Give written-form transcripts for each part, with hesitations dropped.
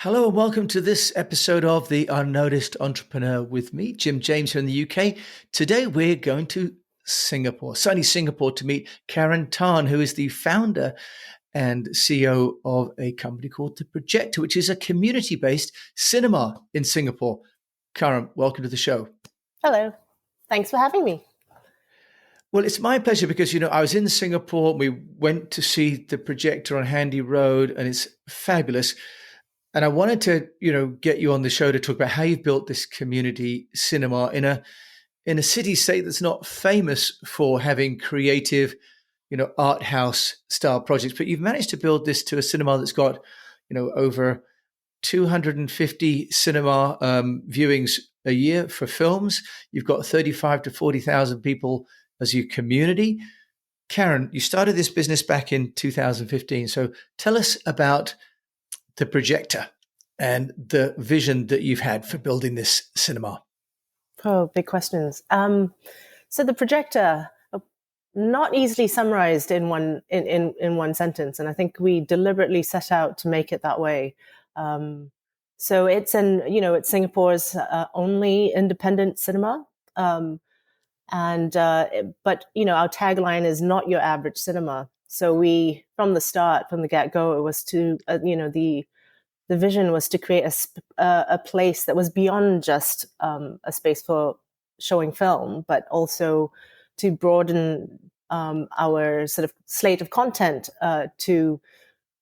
Hello and welcome to this episode of The Unnoticed Entrepreneur with me, Jim James here in the UK. Today we're going to Singapore, sunny Singapore, to meet Karen Tan, who is the founder and CEO of a company called The Projector, which is a community-based cinema in Singapore. Karen, welcome to the show. Hello. Thanks for having me. Well, it's my pleasure because, I was in Singapore. We went to see The Projector on Handy Road, and it's fabulous. And I wanted to, get you on the show to talk about how you've built this community cinema in a city state that's not famous for having creative, art house style projects. But you've managed to build this to a cinema that's got, over 250 cinema viewings a year for films. You've got 35 to 40,000 people as your community. Karen, you started this business back in 2015. So tell us about The Projector and the vision that you've had for building this cinema. Oh, big questions. So The Projector, not easily summarized in one sentence, and I think we deliberately set out to make it that way. So it's it's Singapore's only independent cinema, but our tagline is not your average cinema. So we, from the start, from the get-go, it was to the vision was to create a place that was beyond just a space for showing film, but also to broaden our sort of slate of content to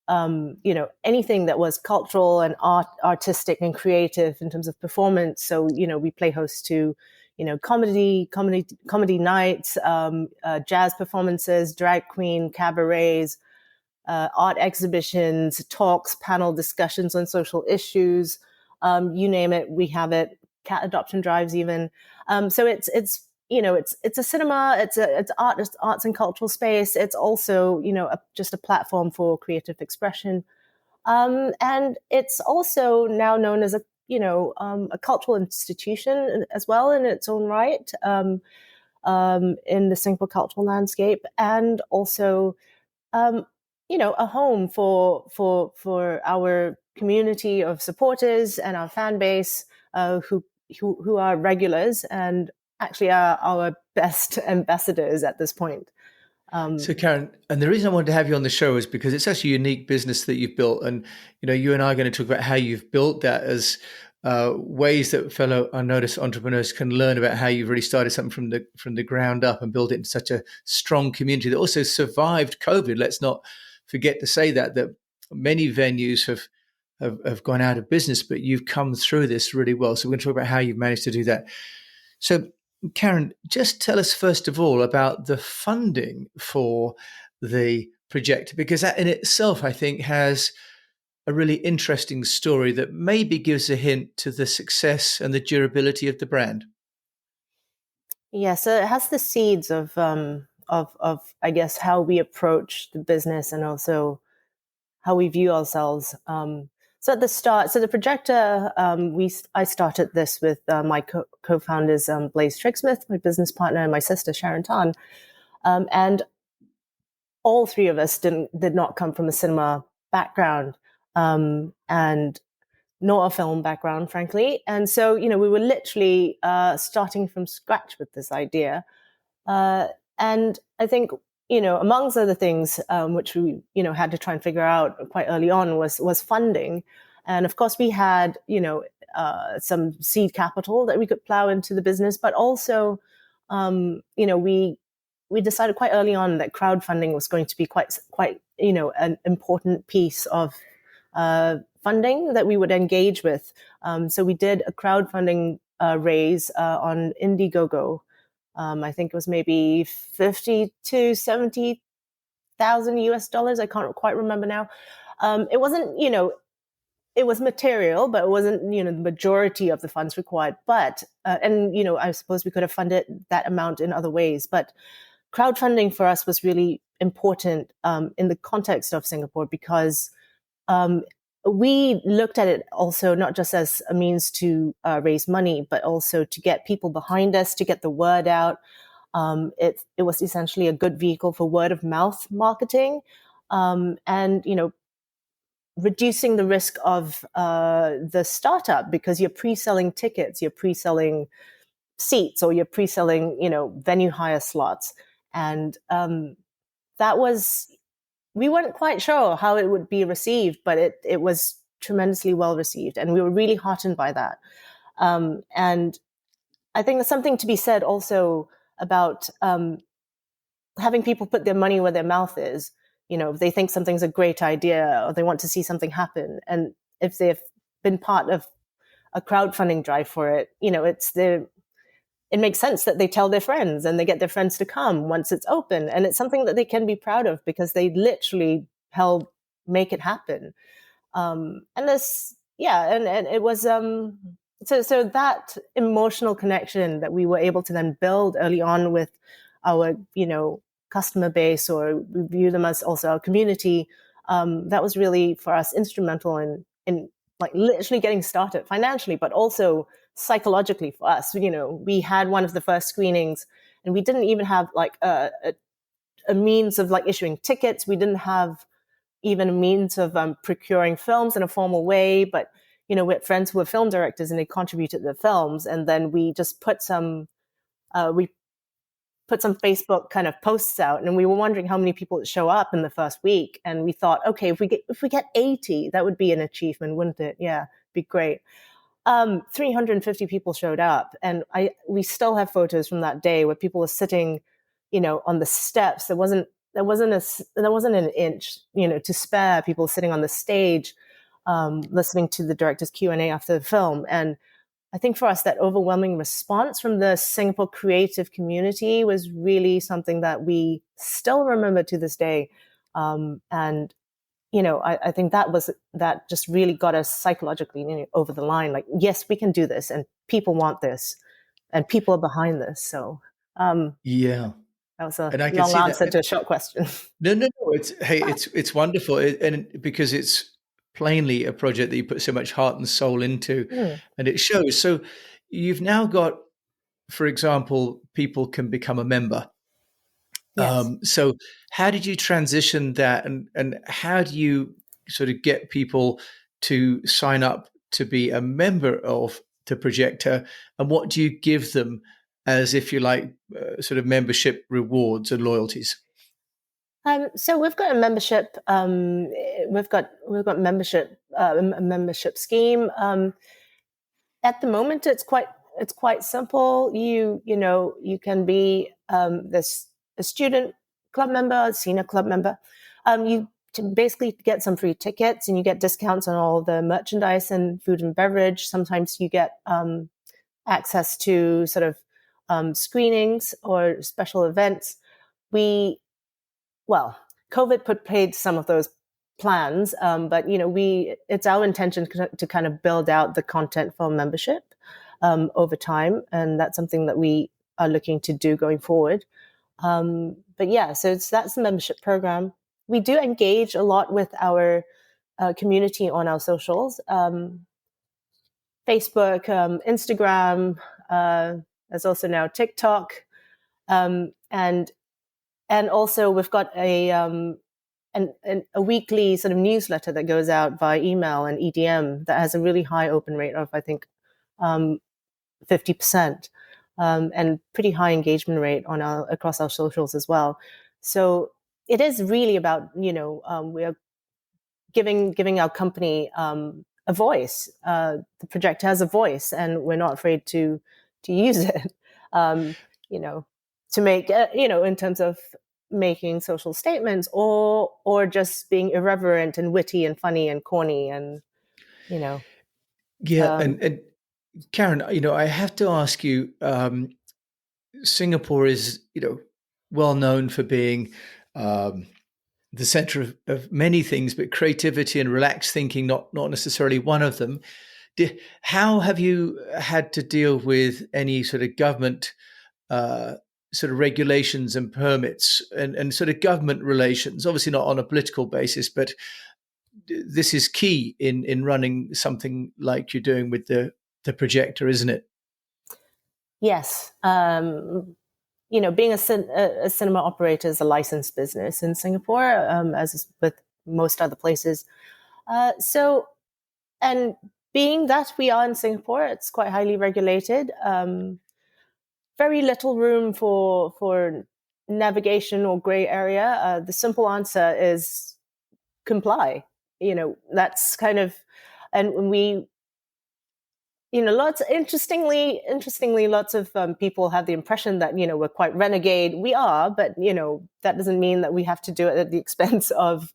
anything that was cultural and artistic and creative in terms of performance. So we play host to comedy nights, jazz performances, drag queen cabarets, art exhibitions, talks, panel discussions on social issues, you name it, we have it. Cat adoption drives, even. So it's a cinema. It's arts and cultural space. It's also just a platform for creative expression, and it's also now known as a cultural institution as well in its own right in the Singapore cultural landscape, and also a home for our community of supporters and our fan base who are regulars and actually are our best ambassadors at this point. So Karen, and the reason I wanted to have you on the show is because it's such a unique business that you've built. And, you and I are going to talk about how you've built that as ways that fellow unnoticed entrepreneurs can learn about how you've really started something from the ground up and built it into such a strong community that also survived COVID. Let's not forget to say that many venues have gone out of business, but you've come through this really well. So we're going to talk about how you've managed to do that. So Karen, just tell us first of all about the funding for the Projector, because that in itself, I think, has a really interesting story that maybe gives a hint to the success and the durability of the brand. Yeah, so it has the seeds of I guess how we approach the business and also how we view ourselves. So at the start, so The Projector, I started this with my co-founders, Blaze Tricksmith, my business partner, and my sister, Sharon Tan. And all three of us did not come from a cinema background and nor a film background, frankly. And so, we were literally starting from scratch with this idea. And I think, amongst other things, which we, had to try and figure out quite early on was funding. And of course, we had, some seed capital that we could plow into the business, but also, we decided quite early on that crowdfunding was going to be quite, an important piece of funding that we would engage with. So we did a crowdfunding raise on Indiegogo. I think it was maybe 50 to 70,000 US dollars. I can't quite remember now. It wasn't, it was material, but it wasn't, the majority of the funds required. But, I suppose we could have funded that amount in other ways. But crowdfunding for us was really important in the context of Singapore because we looked at it also not just as a means to raise money, but also to get people behind us, to get the word out. It was essentially a good vehicle for word of mouth marketing. And, reducing the risk of the startup, because you're pre-selling tickets, you're pre-selling seats, or you're pre-selling, venue hire slots. And that was, we weren't quite sure how it would be received, but it was tremendously well received. And we were really heartened by that. And I think there's something to be said also about having people put their money where their mouth is. If they think something's a great idea, or they want to see something happen, and if they've been part of a crowdfunding drive for it, it makes sense that they tell their friends and they get their friends to come once it's open. And it's something that they can be proud of, because they literally help make it happen. And this, yeah, and it was, so that emotional connection that we were able to then build early on with our, customer base, or we view them as also our community, that was really for us instrumental in like literally getting started financially, but also psychologically for us. We had one of the first screenings, and we didn't even have like a means of like issuing tickets. We didn't have even a means of procuring films in a formal way, but we had friends who were film directors, and they contributed their films, and then we just put some Facebook kind of posts out, and we were wondering how many people would show up in the first week. And we thought, okay, if we get 80, that would be an achievement, wouldn't it? Yeah, be great. 350 people showed up, and we still have photos from that day where people were sitting, on the steps. There wasn't an inch, to spare. People sitting on the stage, listening to the director's Q&A after the film. And I think for us, that overwhelming response from the Singapore creative community was really something that we still remember to this day. And, I think that just really got us psychologically over the line. Like, yes, we can do this, and people want this, and people are behind this. So, Yeah. that was a And I can long see answer that. to a short question. No. It's wonderful, and because it's plainly a project that you put so much heart and soul into, Mm, and it shows. So you've now got, for example, people can become a member. yes. So how did you transition that, and how do you sort of get people to sign up to be a member of the Projector, and what do you give them as, if you like, sort of membership rewards and loyalties? So we've got a membership. We've got a membership scheme. At the moment, it's quite simple. You can be a student club member, a senior club member. You to basically get some free tickets, and you get discounts on all the merchandise and food and beverage. Sometimes you get access to sort of screenings or special events. We well, COVID paid some of those plans, but it's our intention to kind of build out the content for membership over time, and that's something that we are looking to do going forward. But yeah, so that's the membership program. We do engage a lot with our community on our socials, Facebook, Instagram. There's also now TikTok, and also we've got a weekly sort of newsletter that goes out via email and EDM that has a really high open rate of, I think, 50%, and pretty high engagement rate across our socials as well. So it is really about, we are giving our company a voice. The Projector has a voice, and we're not afraid to use it. You know, to make in terms of making social statements, or just being irreverent and witty and funny and corny, and you know Yeah, um, and Karen, I have to ask you. Singapore is, well known for being um, the center of many things, but creativity and relaxed thinking not necessarily one of them. How have you had to deal with any sort of government uh, sort of regulations and permits, and sort of government relations? Obviously, not on a political basis, but this is key in running something like you're doing with the Projector, isn't it? yes. Being a cinema operator is a licensed business in Singapore, as is with most other places. So, and being that we are in Singapore, it's quite highly regulated. Very little room for navigation or gray area. The simple answer is comply. That's kind of, and we, lots interestingly, lots of people have the impression that we're quite renegade. We are, but that doesn't mean that we have to do it at the expense of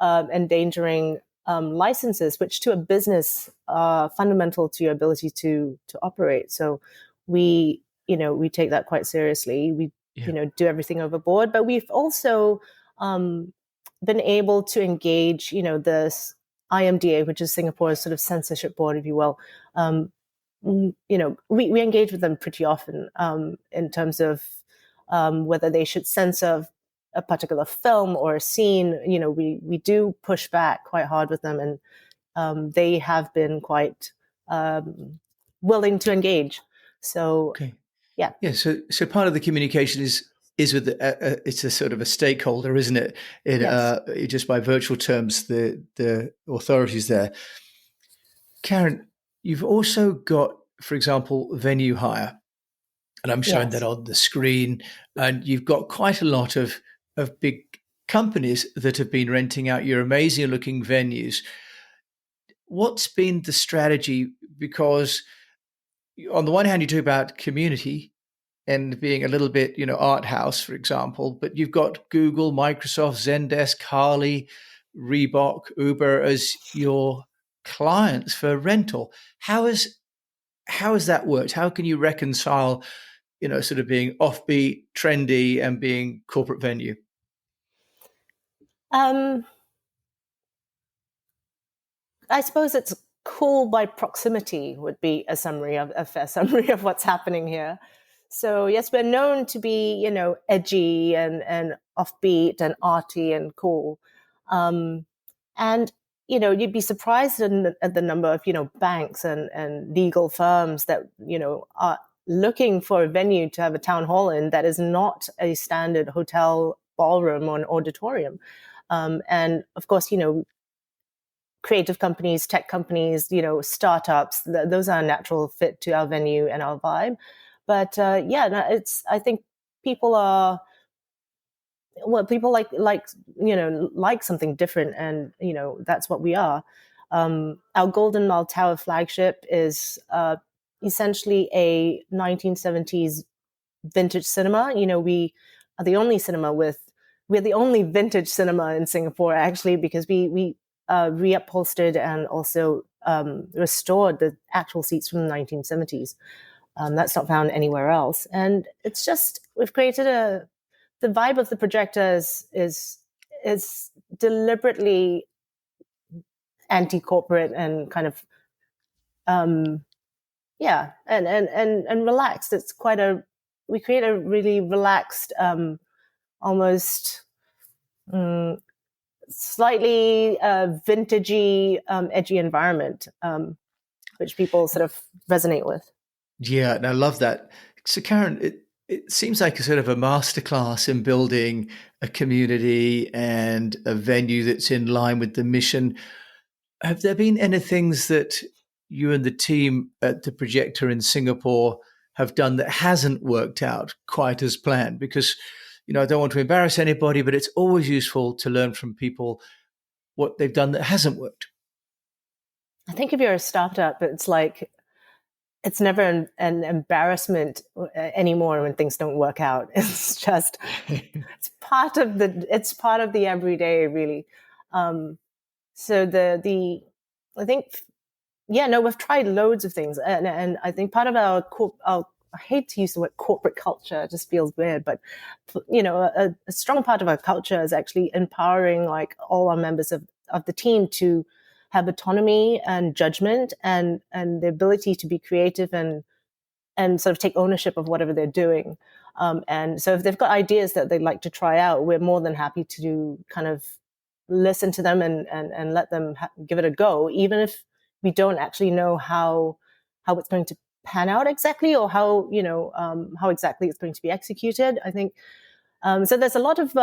endangering licenses, which to a business are fundamental to your ability to operate. So we take that quite seriously. We do everything overboard, but we've also been able to engage this IMDA, which is Singapore's sort of censorship board, if you will. We engage with them pretty often in terms of whether they should censor a particular film or a scene. We do push back quite hard with them, and they have been quite willing to engage. So, okay. Yeah. So part of the communication is with it's a sort of a stakeholder, isn't it? Yes. Just by virtual terms, the authorities there. Karen, you've also got, for example, venue hire, and I'm showing that Yes. on the screen. And you've got quite a lot of big companies that have been renting out your amazing looking venues. What's been the strategy? Because on the one hand, you talk about community and being a little bit, art house, for example, but you've got Google, Microsoft, Zendesk, Harley, Reebok, Uber as your clients for rental. How has that worked? How can you reconcile, sort of being offbeat, trendy, and being corporate venue? I suppose it's cool by proximity would be a fair summary of what's happening here. So yes, we're known to be, edgy and offbeat and arty and cool. And, you'd be surprised at the number of, banks and legal firms that, are looking for a venue to have a town hall in that is not a standard hotel ballroom or an auditorium. And of course, creative companies, tech companies, startups, those are a natural fit to our venue and our vibe. But I think people are, people like something different, and that's what we are. Our Golden Mile Tower flagship is essentially a 1970s vintage cinema. We are the only we're the only vintage cinema in Singapore, actually, because we reupholstered and also restored the actual seats from the 1970s. That's not found anywhere else. And it's just, we've created the vibe of the projector is deliberately anti-corporate and kind of, and relaxed. It's we create a really relaxed, almost slightly vintagey, edgy environment, which people sort of resonate with. Yeah, and I love that. So, Karen, it seems like a sort of a masterclass in building a community and a venue that's in line with the mission. Have there been any things that you and the team at the Projector in Singapore have done that hasn't worked out quite as planned? Because, I don't want to embarrass anybody, but it's always useful to learn from people what they've done that hasn't worked. I think if you're a startup, it's never an embarrassment anymore when things don't work out. It's just it's part of the everyday, really. So I think, we've tried loads of things, and I think part of our I hate to use the word corporate culture; it just feels weird. But a strong part of our culture is actually empowering all our members of the team to have autonomy and judgment and the ability to be creative and sort of take ownership of whatever they're doing. And so if they've got ideas that they'd like to try out, we're more than happy to kind of listen to them and let them give it a go, even if we don't actually know how it's going to pan out exactly, or how exactly it's going to be executed. I think so. There's a lot of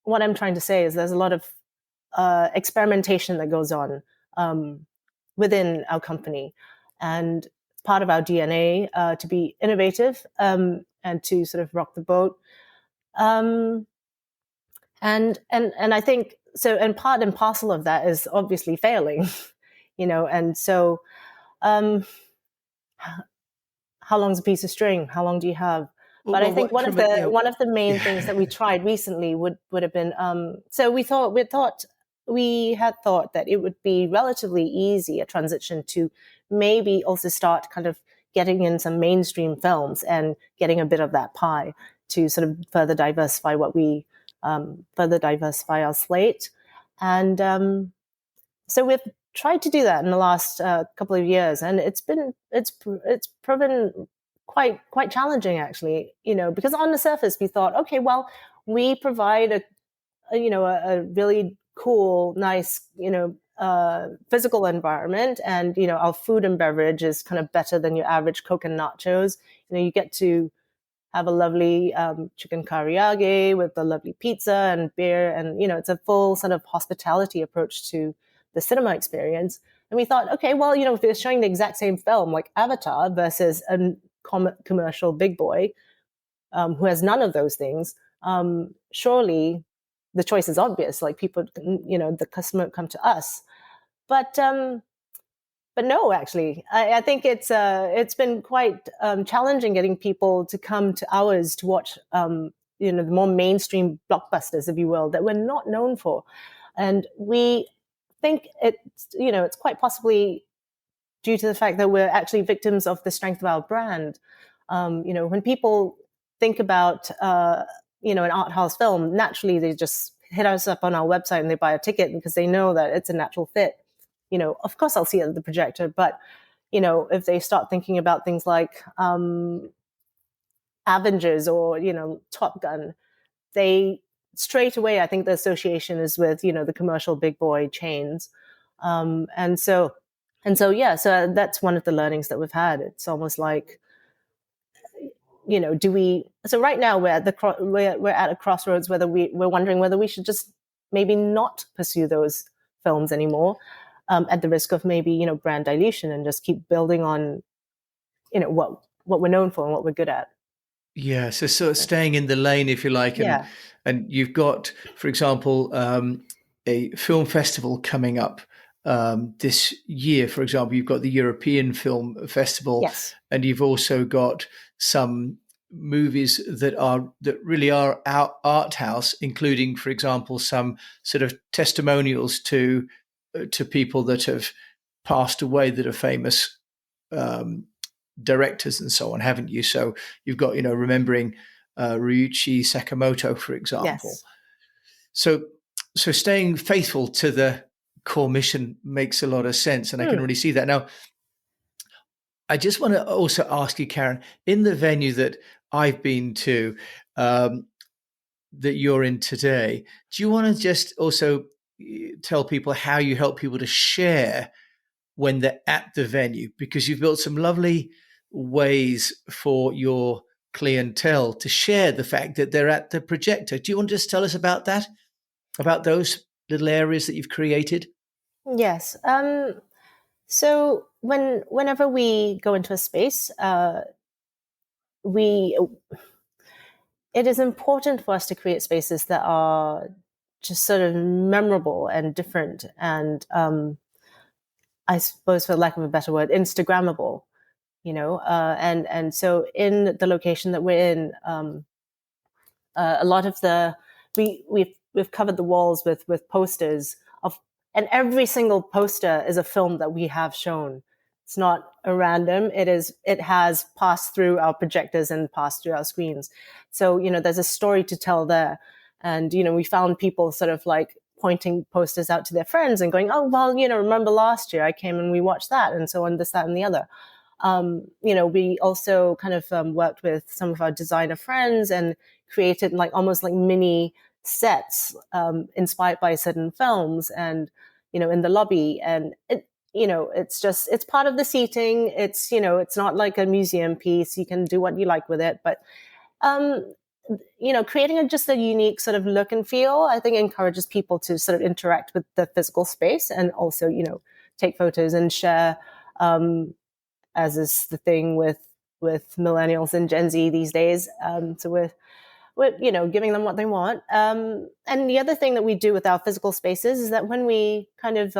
what I'm trying to say is there's a lot of experimentation that goes on within our company. And it's part of our DNA to be innovative and to sort of rock the boat. And I think so. And part and parcel of that is obviously failing, And so, how long's a piece of string? How long do you have? But I think one of the main things that we tried recently would have been so we had thought that it would be relatively easy a transition to maybe also start kind of getting in some mainstream films and getting a bit of that pie to sort of further diversify our slate. And so we've tried to do that in the last couple of years, and it's proven quite challenging, actually. Because on the surface we thought, okay, well, we provide a really cool, nice, physical environment, and our food and beverage is kind of better than your average Coke and nachos. You get to have a lovely chicken karaage with a lovely pizza and beer, and it's a full sort of hospitality approach to the cinema experience. And we thought, okay, well, if they're showing the exact same film like Avatar versus a commercial big boy who has none of those things, surely the choice is obvious. Like people, the customer come to us. But no, actually, I think it's been quite challenging getting people to come to ours to watch, the more mainstream blockbusters, if you will, that we're not known for. And we think it's quite possibly due to the fact that we're actually victims of the strength of our brand. When people think about, an art house film, naturally they just hit us up on our website and they buy a ticket because they know that it's a natural fit. Of course I'll see it at the projector, but, if they start thinking about things like Avengers or, Top Gun, they straight away, I think the association is with, the commercial big boy chains. And so that's one of the learnings that we've had. It's almost like, so right now we're at a crossroads whether we're wondering whether we should just maybe not pursue those films anymore, at the risk of maybe, brand dilution, and just keep building on, what we're known for and what we're good at. Yeah, so sort of staying in the lane, if you like, and you've got, for example, a film festival coming up this year. For example, you've got the European Film Festival, yes, and you've also got some movies that really are art house, including, for example, some sort of testimonials to people that have passed away that are famous directors and so on, haven't you? So you've got, remembering Ryuichi Sakamoto, for example. Yes. So staying faithful to the core mission makes a lot of sense, and I can really see that. Now, I just want to also ask you, Karen, in the venue that I've been to, that you're in today, do you want to just also tell people how you help people to share when they're at the venue? Because you've built some lovely ways for your clientele to share the fact that they're at the projector. Do you want to just tell us about that, about those little areas that you've created? Yes. So whenever we go into a space, it is important for us to create spaces that are just sort of memorable and different, and I suppose, for lack of a better word, Instagrammable. And so in the location that we're in, a lot of we've covered the walls with posters and every single poster is a film that we have shown. It's not a random. It has passed through our projectors and passed through our screens. So, there's a story to tell there. And, we found people sort of like pointing posters out to their friends and going, oh, well, remember last year I came and we watched that, and so on, this, that, and the other. We also kind of worked with some of our designer friends and created almost like mini sets inspired by certain films, and in the lobby, and it's part of the seating. It's not like a museum piece. You can do what you like with it, but creating just a unique sort of look and feel, I think encourages people to sort of interact with the physical space and also, take photos and share, as is the thing with millennials and Gen Z these days. So we're giving them what they want. And the other thing that we do with our physical spaces is that when we kind of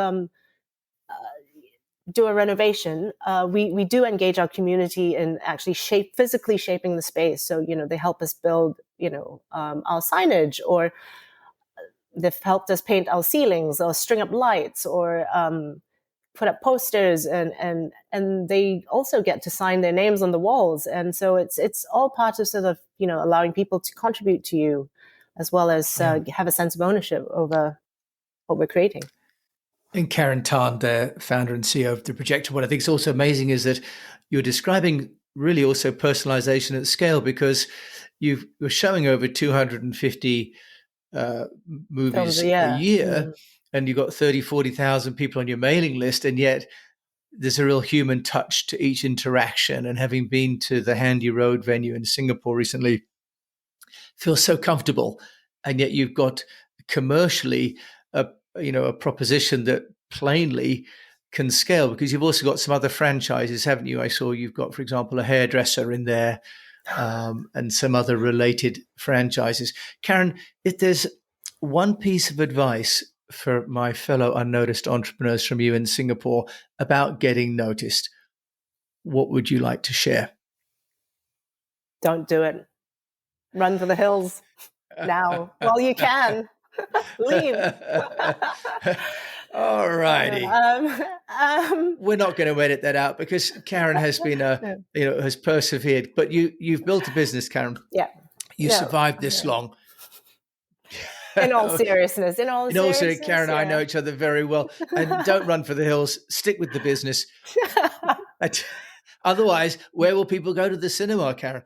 do a renovation, we do engage our community in actually physically shaping the space. So, they help us build, our signage, or they've helped us paint our ceilings or string up lights, or put up posters, and they also get to sign their names on the walls. And so it's all part of sort of, allowing people to contribute to you, as well as have a sense of ownership over what we're creating. And Karen Tan, the founder and CEO of The Projector, what I think is also amazing is that you're describing really also personalization at scale, because you're showing over 250 movies a year, and you've got 30, 40,000 people on your mailing list, and yet there's a real human touch to each interaction. And having been to the Handy Road venue in Singapore recently, feels so comfortable. And yet you've got commercially a proposition that plainly can scale, because you've also got some other franchises, haven't you? I saw you've got, for example, a hairdresser in there, and some other related franchises. Karen, if there's one piece of advice for my fellow unnoticed entrepreneurs from you in Singapore about getting noticed, what would you like to share? Don't do it. Run for the hills now while you can. Leave. All righty. We're not going to edit that out, because Karen has been has persevered. But you've built a business, Karen. Yeah. You survived this long. In all seriousness, Karen and I know each other very well. And don't run for the hills. Stick with the business. Otherwise, where will people go to the cinema, Karen?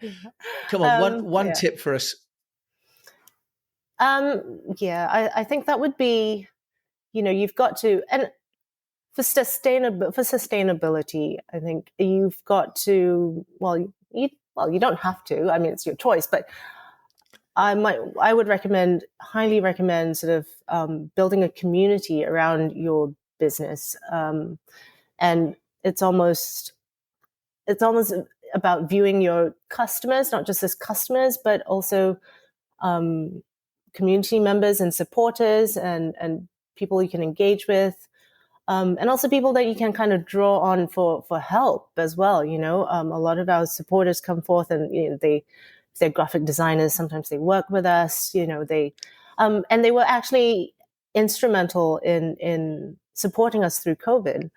Come on, one tip for us. I think that would be, you've got to, and for sustainability, I think you've got to, you don't have to, I mean, it's your choice, but I would highly recommend sort of building a community around your business. And it's almost about viewing your customers, not just as customers, but also community members and supporters, and people you can engage with, and also people that you can kind of draw on for help as well. A lot of our supporters come forth, and they're graphic designers. Sometimes they work with us. And they were actually instrumental in supporting us through COVID.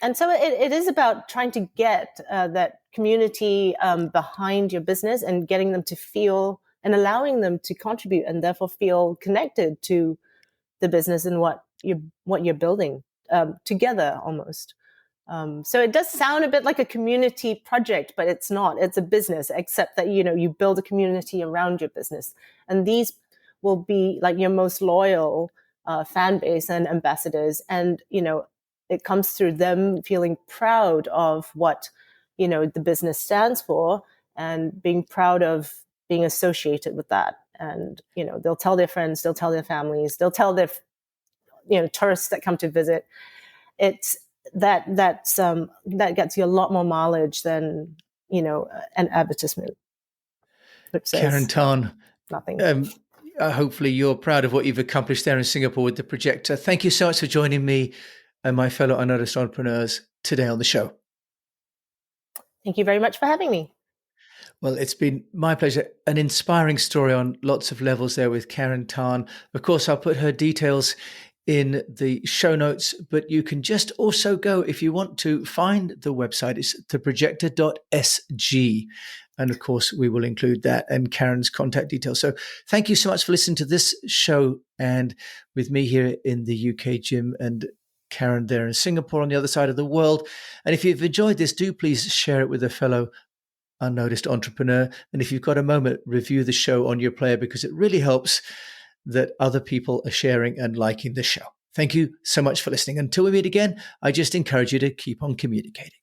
And so it is about trying to get that community behind your business, and getting them to feel and allowing them to contribute, and therefore feel connected to the business and what you're building together almost. So it does sound a bit like a community project, but it's not. It's a business, except that, you build a community around your business. And these will be like your most loyal fan base and ambassadors. And, it comes through them feeling proud of what, the business stands for, and being proud of being associated with that. And, they'll tell their friends, they'll tell their families, they'll tell their, tourists that come to visit. It's that gets you a lot more mileage than, an advertisement. Karen Tan, nothing. Hopefully you're proud of what you've accomplished there in Singapore with The Projector. Thank you so much for joining me and my fellow unnoticed entrepreneurs today on the show. Thank you very much for having me. Well, it's been my pleasure. An inspiring story on lots of levels there with Karen Tan. Of course, I'll put her details in the show notes, but you can just also go, if you want to find the website, it's theprojector.sg. And of course, we will include that and Karen's contact details. So thank you so much for listening to this show, and with me here in the UK, Jim, and Karen there in Singapore on the other side of the world. And if you've enjoyed this, do please share it with a fellow unnoticed entrepreneur. And if you've got a moment, review the show on your player, because it really helps that other people are sharing and liking the show. Thank you so much for listening. Until we meet again, I just encourage you to keep on communicating.